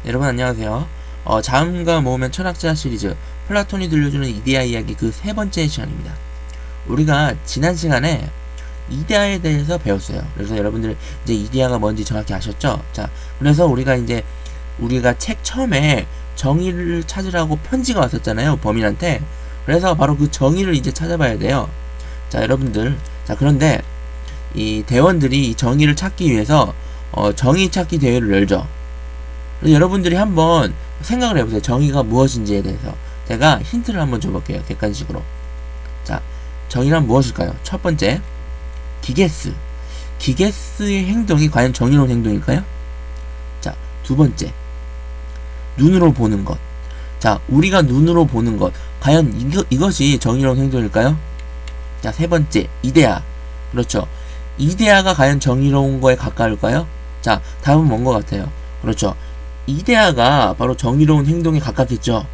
여러분 안녕하세요. 자음과 모으면 철학자 시리즈 플라톤이 들려주는 이데아 이야기 그 세 번째 시간입니다. 우리가 지난 시간에 이데아에 대해서 배웠어요. 그래서 여러분들 이제 이데아가 뭔지 정확히 아셨죠? 자, 그래서 우리가 책 처음에 정의를 찾으라고 편지가 왔었잖아요. 범인한테. 그래서 바로 그 정의를 이제 찾아봐야 돼요. 자, 여러분들. 자, 그런데 이 대원들이 이 정의를 찾기 위해서 정의 찾기 대회를 열죠. 여러분들이 한번 생각을 해보세요. 정의가 무엇인지에 대해서. 제가 힌트를 한번 줘볼게요. 객관식으로. 자, 정의란 무엇일까요? 첫 번째, 기게스. 기게스의 행동이 과연 정의로운 행동일까요? 자, 두 번째, 눈으로 보는 것. 자, 우리가 눈으로 보는 것. 과연 이것이 정의로운 행동일까요? 자, 세 번째, 이데아. 그렇죠. 이데아가 과연 정의로운 거에 가까울까요? 자, 답은 뭔 것 같아요? 그렇죠. 이데아가 바로 정의로운 행동에 가깝겠죠.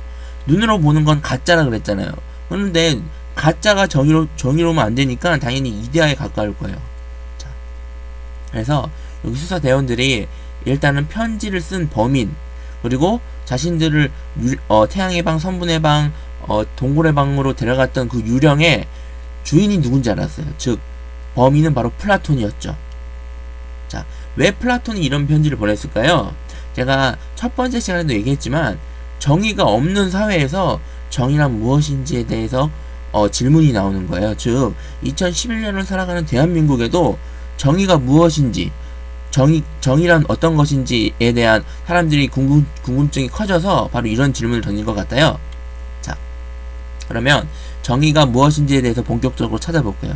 눈으로 보는 건 가짜라 그랬잖아요. 그런데 가짜가 정의로우면 안 되니까 당연히 이데아에 가까울 거예요. 자, 그래서 여기 수사 대원들이 일단은 편지를 쓴 범인, 그리고 자신들을 태양의 방, 선분의 방, 동굴의 방으로 데려갔던 그 유령의 주인이 누군지 알았어요. 즉 범인은 바로 플라톤이었죠. 자, 왜 플라톤이 이런 편지를 보냈을까요? 제가 첫 번째 시간에도 얘기했지만 정의가 없는 사회에서 정의란 무엇인지에 대해서 질문이 나오는 거예요. 즉 2011년을 살아가는 대한민국에도 정의가 무엇인지, 정의란 어떤 것인지에 대한 사람들이 궁금증이 커져서 바로 이런 질문을 던진 것 같아요. 자, 그러면 정의가 무엇인지에 대해서 본격적으로 찾아볼게요.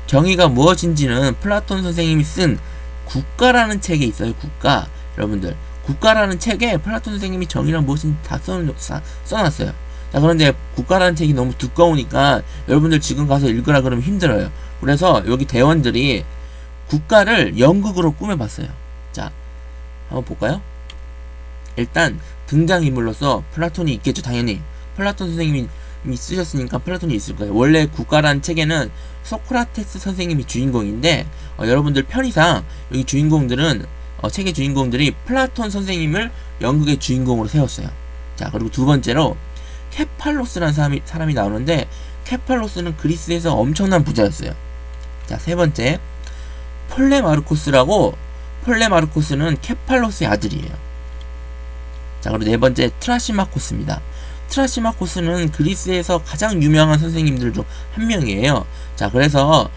정의가 무엇인지는 플라톤 선생님이 쓴 국가라는 책에 있어요. 국가. 여러분들, 국가라는 책에 플라톤 선생님이 정의란 무엇인지 다 써놨어요. 자, 그런데 국가라는 책이 너무 두꺼우니까 여러분들 지금 가서 읽으라 그러면 힘들어요. 그래서 여기 대원들이 국가를 연극으로 꾸며봤어요. 자, 한번 볼까요? 일단 등장인물로서 플라톤이 있겠죠. 당연히 플라톤 선생님이 쓰셨으니까 플라톤이 있을 거예요. 원래 국가라는 책에는 소크라테스 선생님이 주인공인데 여러분들 편의상 여기 주인공들은 책의 주인공들이 플라톤 선생님을 연극의 주인공으로 세웠어요. 자, 그리고 두 번째로 케팔로스라는 사람이 나오는데 케팔로스는 그리스에서 엄청난 부자였어요. 자, 세 번째, 폴레마르코스는 케팔로스의 아들이에요. 자, 그리고 네 번째, 트라시마코스입니다. 트라시마코스는 그리스에서 가장 유명한 선생님들 중 한 명이에요. 자, 그래서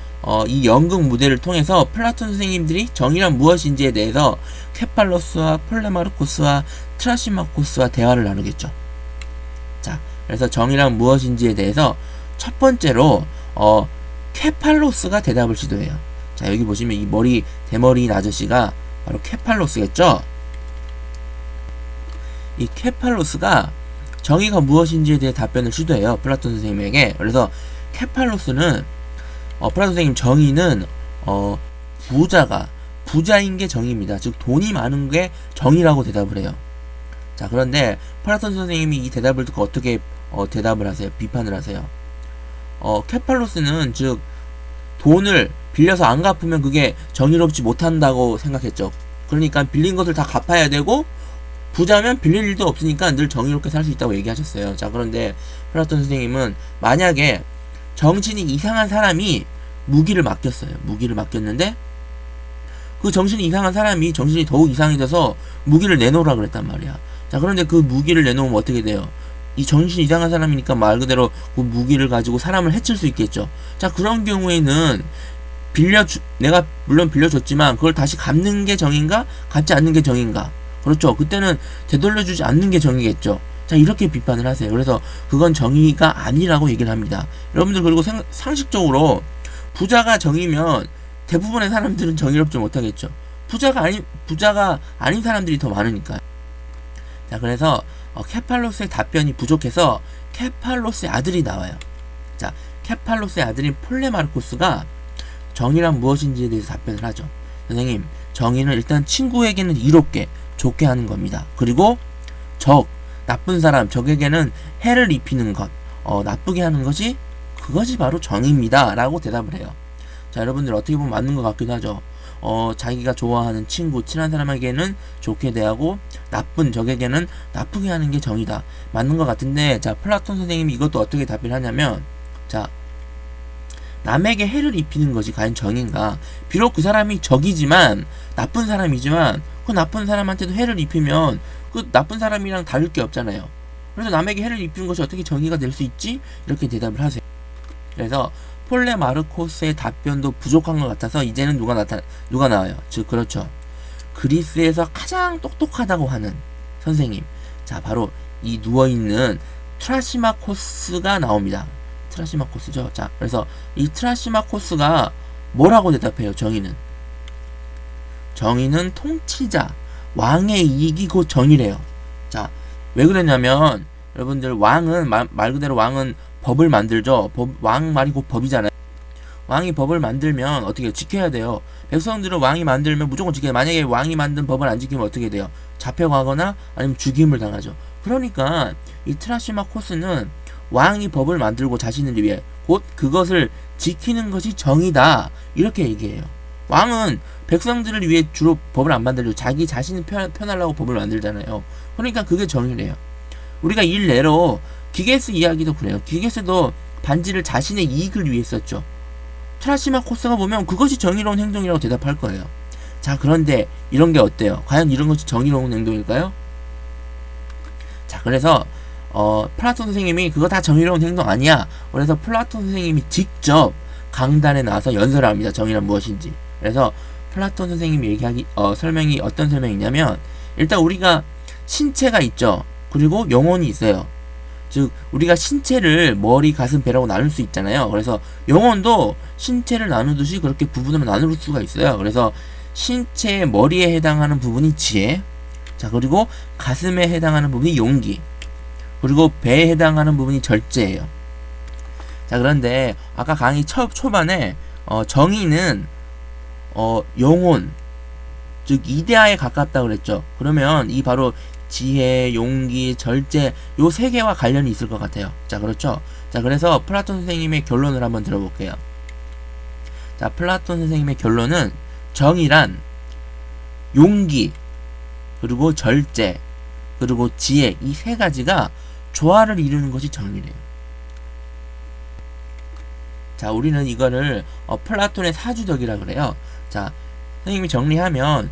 이 연극 무대를 통해서 플라톤 선생님들이 정의란 무엇인지에 대해서 케팔로스와 폴레마르코스와 트라시마코스와 대화를 나누겠죠. 자, 그래서 정의란 무엇인지에 대해서 첫 번째로 케팔로스가 대답을 시도해요. 자, 여기 보시면 이 대머리인 아저씨가 바로 케팔로스겠죠. 이 케팔로스가 정의가 무엇인지에 대해 답변을 시도해요. 플라톤 선생님에게. 그래서 케팔로스는 플라톤 선생님 정의는 부자인 게 정의입니다. 즉 돈이 많은 게 정의라고 대답을 해요. 자, 그런데 플라톤 선생님이 이 대답을 듣고 어떻게 대답을 하세요? 비판을 하세요. 케팔로스는 즉 돈을 빌려서 안 갚으면 그게 정의롭지 못한다고 생각했죠. 그러니까 빌린 것을 다 갚아야 되고 부자면 빌릴 일도 없으니까 늘 정의롭게 살 수 있다고 얘기하셨어요. 자, 그런데 플라톤 선생님은 만약에 정신이 이상한 사람이 무기를 맡겼는데 그 정신이 이상한 사람이 정신이 더욱 이상해져서 무기를 내놓으라 그랬단 말이야. 자, 그런데 그 무기를 내놓으면 어떻게 돼요? 이 정신이 이상한 사람이니까 말 그대로 그 무기를 가지고 사람을 해칠 수 있겠죠. 자, 그런 경우에는 내가 물론 빌려줬지만 그걸 다시 갚는 게 정인가? 갚지 않는 게 정인가? 그렇죠. 그때는 되돌려주지 않는 게 정이겠죠. 자, 이렇게 비판을 하세요. 그래서 그건 정의가 아니라고 얘기를 합니다. 여러분들, 그리고 상식적으로 부자가 정의면 대부분의 사람들은 정의롭지 못하겠죠. 부자가 아닌 사람들이 더 많으니까. 자, 그래서 케팔로스의 답변이 부족해서 케팔로스의 아들이 나와요. 자, 케팔로스의 아들인 폴레마르코스가 정의란 무엇인지에 대해서 답변을 하죠. 선생님, 정의는 일단 친구에게는 이롭게 좋게 하는 겁니다. 그리고 나쁜 사람, 적에게는 해를 입히는 것, 나쁘게 하는 것이 그것이 바로 정의입니다. 라고 대답을 해요. 자, 여러분들 어떻게 보면 맞는 것 같기도 하죠. 자기가 좋아하는 친구, 친한 사람에게는 좋게 대하고 나쁜 적에게는 나쁘게 하는 게 정의다. 맞는 것 같은데, 자, 플라톤 선생님이 이것도 어떻게 답변을 하냐면, 자, 남에게 해를 입히는 것이 과연 정인가? 비록 그 사람이 적이지만, 나쁜 사람이지만, 그 나쁜 사람한테도 해를 입히면 그 나쁜 사람이랑 다를 게 없잖아요. 그래서 남에게 해를 입히는 것이 어떻게 정의가 될 수 있지? 이렇게 대답을 하세요. 그래서 폴레마르코스의 답변도 부족한 것 같아서 이제는 누가 나와요? 즉, 그렇죠. 그리스에서 가장 똑똑하다고 하는 선생님. 자, 바로 이 누워있는 트라시마코스가 나옵니다. 트라시마코스죠. 자, 그래서 이 트라시마코스가 뭐라고 대답해요? 정의는 통치자, 왕의 이익이 곧 정의래요. 자, 왜 그랬냐면, 여러분들, 왕은, 말 그대로 왕은 법을 만들죠. 왕 말이 곧 법이잖아요. 왕이 법을 만들면 어떻게 지켜야 돼요. 백성들은 왕이 만들면 무조건 지켜야 돼요. 만약에 왕이 만든 법을 안 지키면 어떻게 돼요? 잡혀가거나 아니면 죽임을 당하죠. 그러니까 이 트라시마코스는 왕이 법을 만들고 자신을 위해 곧 그것을 지키는 것이 정의다, 이렇게 얘기해요. 왕은 백성들을 위해 주로 법을 안 만들죠. 자기 자신을 편하려고 법을 만들잖아요. 그러니까 그게 정의래요. 우리가 일례로 기게스 이야기도 그래요. 기게스도 반지를 자신의 이익을 위해 썼죠. 트라시마코스가 보면 그것이 정의로운 행동이라고 대답할 거예요. 자, 그런데 이런 게 어때요? 과연 이런 것이 정의로운 행동일까요? 자, 그래서 플라톤 선생님이 그거 다 정의로운 행동 아니야. 그래서 플라톤 선생님이 직접 강단에 나와서 연설을 합니다. 정의란 무엇인지. 그래서 플라톤 선생님이 설명이 어떤 설명이냐면, 일단 우리가 신체가 있죠. 그리고 영혼이 있어요. 즉, 우리가 신체를 머리, 가슴, 배라고 나눌 수 있잖아요. 그래서 영혼도 신체를 나누듯이 그렇게 부분으로 나눌 수가 있어요. 그래서 신체의 머리에 해당하는 부분이 지혜, 자, 그리고 가슴에 해당하는 부분이 용기, 그리고 배에 해당하는 부분이 절제예요. 자, 그런데 아까 강의 초반에 정의는 영혼, 즉 이데아에 가깝다고 그랬죠. 그러면 이 바로 지혜, 용기, 절제, 요 세 개와 관련이 있을 것 같아요. 자, 그렇죠. 자, 그래서 플라톤 선생님의 결론을 한번 들어볼게요. 자, 플라톤 선생님의 결론은 정의란 용기, 그리고 절제, 그리고 지혜, 이 세 가지가 조화를 이루는 것이 정의래요. 자, 우리는 이거를 플라톤의 사주덕이라 그래요. 자, 선생님이 정리하면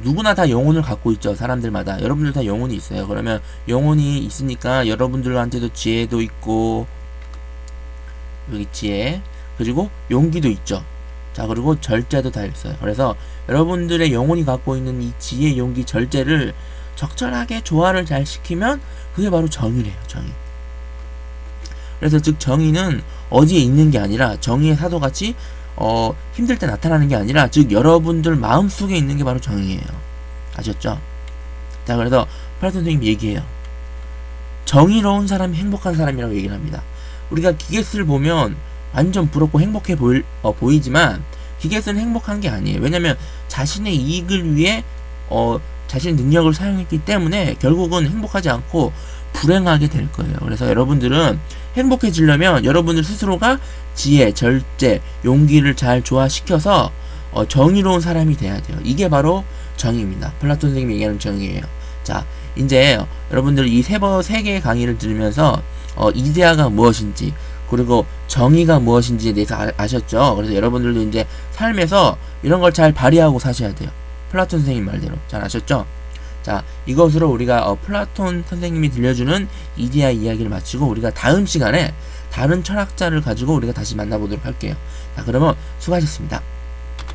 누구나 다 영혼을 갖고 있죠. 사람들마다. 여러분들 다 영혼이 있어요. 그러면 영혼이 있으니까 여러분들한테도 지혜도 있고, 여기 지혜, 그리고 용기도 있죠. 자, 그리고 절제도 다 있어요. 그래서 여러분들의 영혼이 갖고 있는 이 지혜, 용기, 절제를 적절하게 조화를 잘 시키면 그게 바로 정의래요. 정의. 그래서 즉 정의는 어디에 있는 게 아니라, 정의의 사도같이 힘들 때 나타나는 게 아니라, 즉 여러분들 마음속에 있는 게 바로 정의예요. 아셨죠? 자, 그래서 플라톤 선생님이 얘기해요. 정의로운 사람이 행복한 사람이라고 얘기를 합니다. 우리가 기게스를 보면 완전 부럽고 행복해 보이지만 기게스는 행복한 게 아니에요. 왜냐면 자신의 이익을 위해 자신의 능력을 사용했기 때문에 결국은 행복하지 않고 불행하게 될 거예요. 그래서 여러분들은 행복해지려면 여러분들 스스로가 지혜, 절제, 용기를 잘 조화시켜서 정의로운 사람이 돼야 돼요. 이게 바로 정의입니다. 플라톤 선생님이 얘기하는 정의예요. 자, 이제 여러분들 이 세 개의 강의를 들으면서 이데아가 무엇인지, 그리고 정의가 무엇인지에 대해서 아셨죠? 그래서 여러분들도 이제 삶에서 이런 걸 잘 발휘하고 사셔야 돼요. 플라톤 선생님 말대로. 잘 아셨죠? 자, 이것으로 우리가 플라톤 선생님이 들려주는 이데아 이야기를 마치고, 우리가 다음 시간에 다른 철학자를 가지고 우리가 다시 만나보도록 할게요. 자, 그러면 수고하셨습니다.